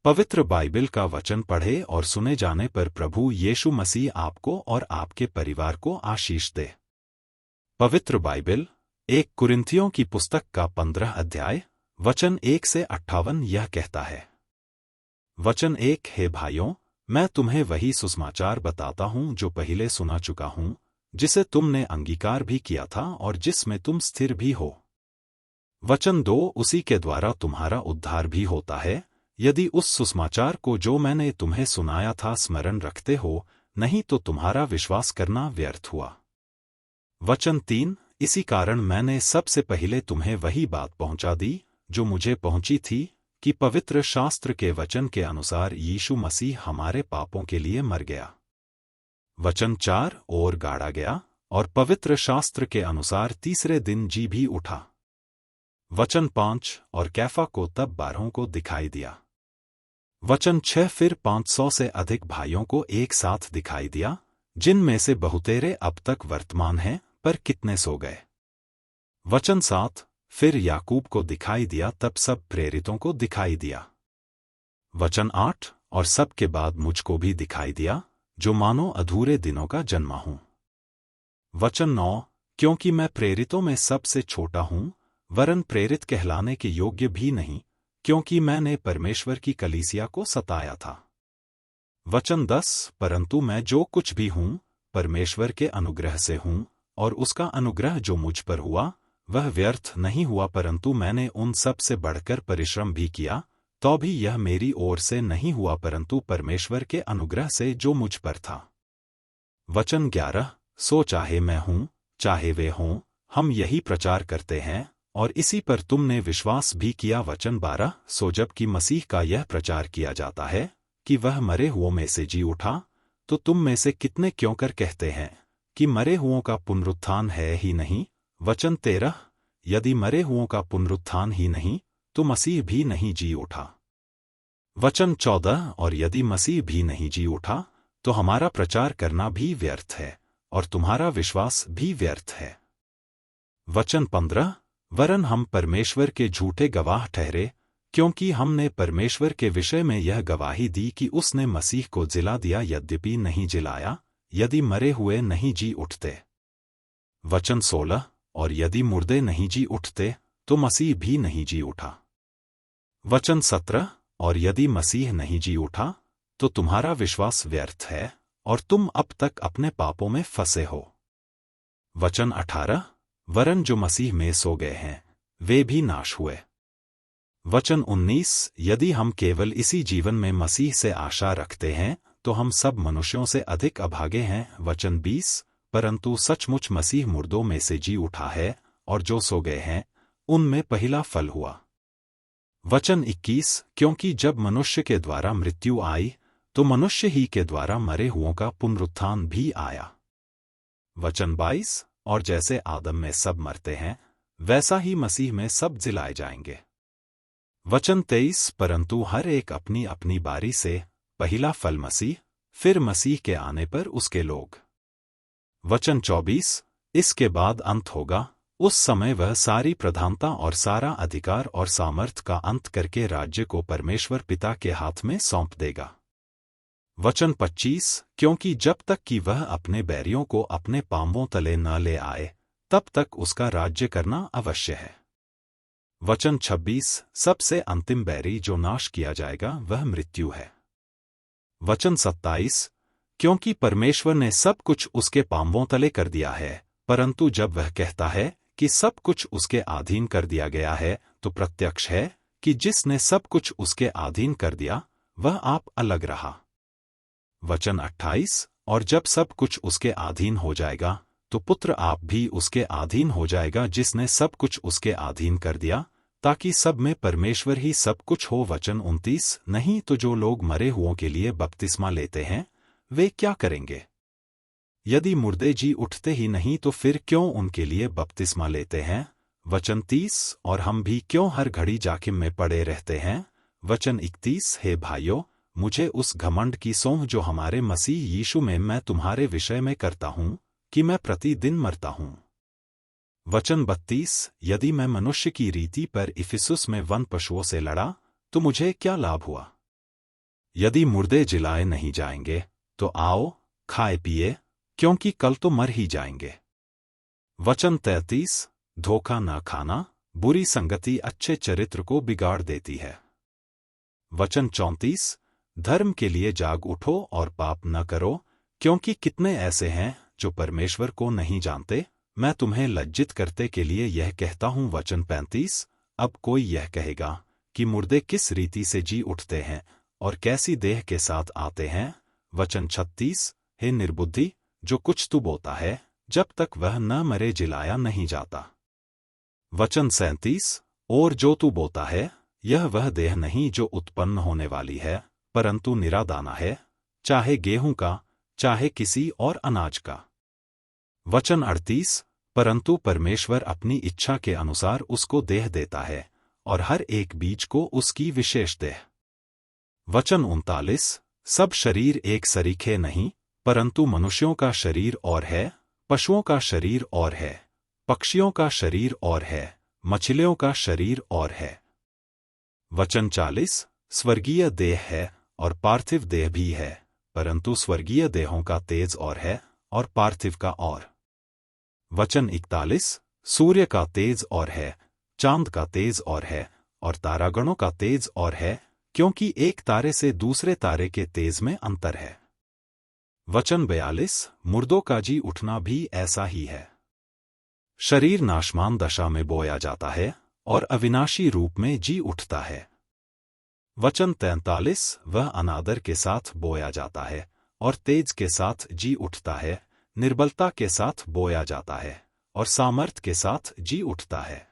पवित्र बाइबल का वचन पढ़े और सुने जाने पर प्रभु यीशु मसीह आपको और आपके परिवार को आशीष दे। पवित्र बाइबल 1 कुरिन्थियों की पुस्तक का 15 अध्याय वचन 1 से 58 यह कहता है। वचन 1 हे भाइयों, मैं तुम्हें वही सुसमाचार बताता हूँ जो पहले सुना चुका हूँ, जिसे तुमने अंगीकार भी किया था और जिसमें तुम स्थिर भी हो। वचन 2 उसी के द्वारा तुम्हारा उद्धार भी होता है, यदि उस सुसमाचार को जो मैंने तुम्हें सुनाया था स्मरण रखते हो, नहीं तो तुम्हारा विश्वास करना व्यर्थ हुआ। वचन 3 इसी कारण मैंने सबसे पहले तुम्हें वही बात पहुंचा दी जो मुझे पहुंची थी, कि पवित्र शास्त्र के वचन के अनुसार यीशु मसीह हमारे पापों के लिए मर गया। वचन 4 और गाड़ा गया और पवित्र शास्त्र के अनुसार तीसरे दिन जी भी उठा। वचन 5 और कैफा को तब 12 को दिखाई दिया। वचन 6 फिर 500 से अधिक भाइयों को एक साथ दिखाई दिया, जिनमें से बहुतेरे अब तक वर्तमान हैं, पर कितने सो गए। वचन 7 फिर याकूब को दिखाई दिया, तब सब प्रेरितों को दिखाई दिया। वचन 8 और सब के बाद मुझको भी दिखाई दिया, जो मानो अधूरे दिनों का जन्मा हूं। वचन 9 क्योंकि मैं प्रेरितों में सबसे छोटा हूं, वरन प्रेरित कहलाने के योग्य भी नहीं, क्योंकि मैंने परमेश्वर की कलीसिया को सताया था। वचन 10 परंतु मैं जो कुछ भी हूं, परमेश्वर के अनुग्रह से हूं, और उसका अनुग्रह जो मुझ पर हुआ वह व्यर्थ नहीं हुआ, परंतु मैंने उन सब से बढ़कर परिश्रम भी किया, तो भी यह मेरी ओर से नहीं हुआ, परंतु परमेश्वर के अनुग्रह से जो मुझ पर था। वचन 11 सो चाहे मैं हूं चाहे वे हों, हम यही प्रचार करते हैं और इसी पर तुमने विश्वास भी किया। वचन 12 सो जबकि मसीह का यह प्रचार किया जाता है कि वह मरे हुओं में से जी उठा, तो तुम में से कितने क्यों कर कहते हैं कि मरे हुओं का पुनरुत्थान है ही नहीं। वचन 13 यदि मरे हुओं का पुनरुत्थान ही नहीं, तो मसीह भी नहीं जी उठा। वचन 14 और यदि मसीह भी नहीं जी उठा, तो हमारा प्रचार करना भी व्यर्थ है और तुम्हारा विश्वास भी व्यर्थ है। वचन 15 वरन हम परमेश्वर के झूठे गवाह ठहरे, क्योंकि हमने परमेश्वर के विषय में यह गवाही दी कि उसने मसीह को जिला दिया, यद्यपि नहीं जिलाया, यदि मरे हुए नहीं जी उठते। वचन 16 और यदि मुर्दे नहीं जी उठते, तो मसीह भी नहीं जी उठा। वचन 17 और यदि मसीह नहीं जी उठा, तो तुम्हारा विश्वास व्यर्थ है और तुम अब तक अपने पापों में फंसे हो। वचन 18 वरन जो मसीह में सो गए हैं वे भी नाश हुए। वचन 19 यदि हम केवल इसी जीवन में मसीह से आशा रखते हैं, तो हम सब मनुष्यों से अधिक अभागे हैं। वचन 20 परंतु सचमुच मसीह मुर्दों में से जी उठा है, और जो सो गए हैं उनमें पहला फल हुआ। वचन 21 क्योंकि जब मनुष्य के द्वारा मृत्यु आई, तो मनुष्य ही के द्वारा मरे हुओं का पुनरुत्थान भी आया। वचन 22 और जैसे आदम में सब मरते हैं, वैसा ही मसीह में सब जिलाए जाएंगे। वचन 23 परंतु हर एक अपनी अपनी बारी से, पहला फल मसीह, फिर मसीह के आने पर उसके लोग। वचन 24 इसके बाद अंत होगा, उस समय वह सारी प्रधानता और सारा अधिकार और सामर्थ का अंत करके राज्य को परमेश्वर पिता के हाथ में सौंप देगा। वचन 25 क्योंकि जब तक कि वह अपने बैरियों को अपने पांवों तले न ले आए, तब तक उसका राज्य करना अवश्य है। वचन 26 सबसे अंतिम बैरी जो नाश किया जाएगा वह मृत्यु है। वचन 27 क्योंकि परमेश्वर ने सब कुछ उसके पांवों तले कर दिया है, परंतु जब वह कहता है कि सब कुछ उसके अधीन कर दिया गया है, तो प्रत्यक्ष है कि जिसने सब कुछ उसके अधीन कर दिया वह आप अलग रहा। वचन 28 और जब सब कुछ उसके अधीन हो जाएगा, तो पुत्र आप भी उसके अधीन हो जाएगा, जिसने सब कुछ उसके अधीन कर दिया, ताकि सब में परमेश्वर ही सब कुछ हो। वचन 29 नहीं तो जो लोग मरे हुओं के लिए बपतिस्मा लेते हैं वे क्या करेंगे? यदि मुर्दे जी उठते ही नहीं, तो फिर क्यों उनके लिए बपतिस्मा लेते हैं? वचन 30 और हम भी क्यों हर घड़ी जाकिम में पड़े रहते हैं? वचन 31 हे भाइयों, मुझे उस घमंड की सौंह जो हमारे मसीह यीशु में मैं तुम्हारे विषय में करता हूं, कि मैं प्रतिदिन मरता हूं। वचन 32 यदि मैं मनुष्य की रीति पर इफिसुस में वन पशुओं से लड़ा, तो मुझे क्या लाभ हुआ? यदि मुर्दे जिलाए नहीं जाएंगे तो आओ खाए पिए, क्योंकि कल तो मर ही जाएंगे। वचन 33, धोखा न खाना, बुरी संगति अच्छे चरित्र को बिगाड़ देती है। वचन 34, धर्म के लिए जाग उठो और पाप न करो, क्योंकि कितने ऐसे हैं जो परमेश्वर को नहीं जानते। मैं तुम्हें लज्जित करते के लिए यह कहता हूं। वचन 35, अब कोई यह कहेगा कि मुर्दे किस रीति से जी उठते हैं और कैसी देह के साथ आते हैं। वचन 36, हे निर्बुद्धि, जो कुछ तू बोता है जब तक वह न मरे जिलाया नहीं जाता। वचन 37, और जो तू बोता है यह वह देह नहीं जो उत्पन्न होने वाली है, परंतु निरा दाना है, चाहे गेहूं का चाहे किसी और अनाज का। वचन 38, परंतु परमेश्वर अपनी इच्छा के अनुसार उसको देह देता है और हर एक बीज को उसकी विशेष देह। वचन 39, सब शरीर एक सरीखे नहीं, परंतु मनुष्यों का शरीर और है, पशुओं का शरीर और है, पक्षियों का शरीर और है, मछलियों का शरीर और है। वचन 40, स्वर्गीय देह है और पार्थिव देह भी है, परंतु स्वर्गीय देहों का तेज और है और पार्थिव का और। वचन 41, सूर्य का तेज और है, चांद का तेज और है, और तारागणों का तेज और है, क्योंकि एक तारे से दूसरे तारे के तेज में अंतर है। वचन 42, मुर्दों का जी उठना भी ऐसा ही है। शरीर नाशमान दशा में बोया जाता है और अविनाशी रूप में जी उठता है। वचन 43, वह अनादर के साथ बोया जाता है और तेज के साथ जी उठता है, निर्बलता के साथ बोया जाता है और सामर्थ के साथ जी उठता है।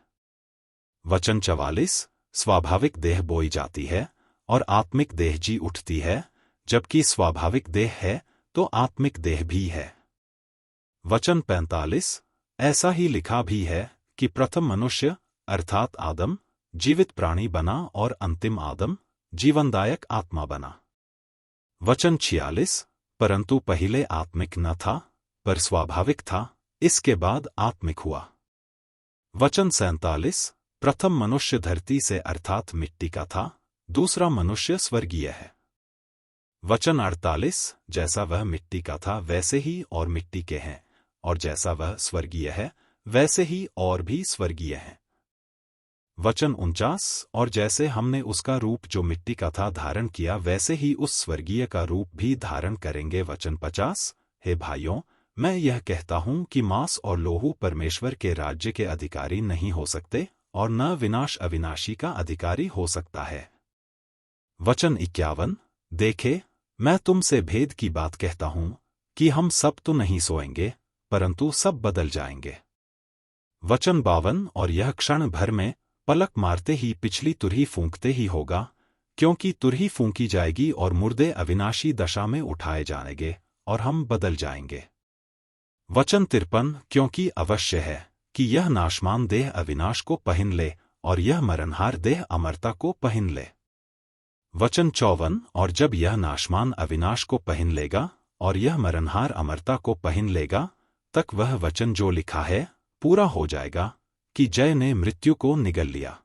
वचन 44, स्वाभाविक देह बोई जाती है और आत्मिक देह जी उठती है, जबकि स्वाभाविक देह है तो आत्मिक देह भी है। वचन 45, ऐसा ही लिखा भी है कि प्रथम मनुष्य अर्थात आदम जीवित प्राणी बना और अंतिम आदम जीवनदायक आत्मा बना। वचन 46, परंतु पहले आत्मिक न था पर स्वाभाविक था, इसके बाद आत्मिक हुआ। वचन 47, प्रथम मनुष्य धरती से अर्थात मिट्टी का था, दूसरा मनुष्य स्वर्गीय है। वचन 48, जैसा वह मिट्टी का था वैसे ही और मिट्टी के हैं, और जैसा वह स्वर्गीय है वैसे ही और भी स्वर्गीय हैं। वचन 49, और जैसे हमने उसका रूप जो मिट्टी का था धारण किया वैसे ही उस स्वर्गीय का रूप भी धारण करेंगे। वचन 50, हे भाइयों, मैं यह कहता हूं कि मांस और लोहू परमेश्वर के राज्य के अधिकारी नहीं हो सकते और न विनाश अविनाशी का अधिकारी हो सकता है। वचन 51, देखे मैं तुमसे भेद की बात कहता हूं कि हम सब तो नहीं सोएंगे परंतु सब बदल जाएंगे। वचन 52, और यह क्षण भर में पलक मारते ही पिछली तुरही फूंकते ही होगा, क्योंकि तुरही फूंकी जाएगी और मुर्दे अविनाशी दशा में उठाए जाएंगे और हम बदल जाएंगे। वचन 53, क्योंकि अवश्य है कि यह नाशमान देह अविनाश को पहन ले और यह मरणहार देह अमरता को पहन ले। वचन 54, और जब यह नाशमान अविनाश को पहन लेगा और यह मरणहार अमरता को पहन लेगा, तक वह वचन जो लिखा है पूरा हो जाएगा कि जय ने मृत्यु को निगल लिया।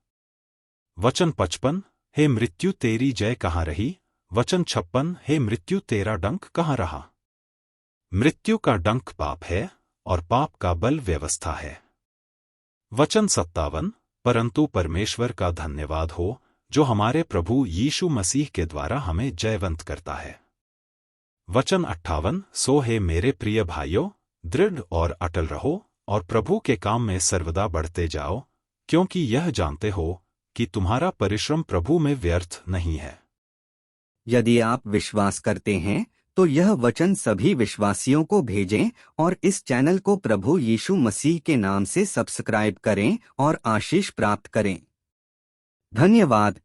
वचन 55, हे मृत्यु तेरी जय कहाँ रही। वचन 56, हे मृत्यु तेरा डंक कहाँ रहा। मृत्यु का डंक पाप है और पाप का बल व्यवस्था है। वचन 57, परंतु परमेश्वर का धन्यवाद हो जो हमारे प्रभु यीशु मसीह के द्वारा हमें जयवंत करता है। वचन 58, सो हे मेरे प्रिय भाइयों, दृढ़ और अटल रहो और प्रभु के काम में सर्वदा बढ़ते जाओ, क्योंकि यह जानते हो कि तुम्हारा परिश्रम प्रभु में व्यर्थ नहीं है। यदि आप विश्वास करते हैं तो यह वचन सभी विश्वासियों को भेजें और इस चैनल को प्रभु यीशु मसीह के नाम से सब्सक्राइब करें और आशीष प्राप्त करें। धन्यवाद।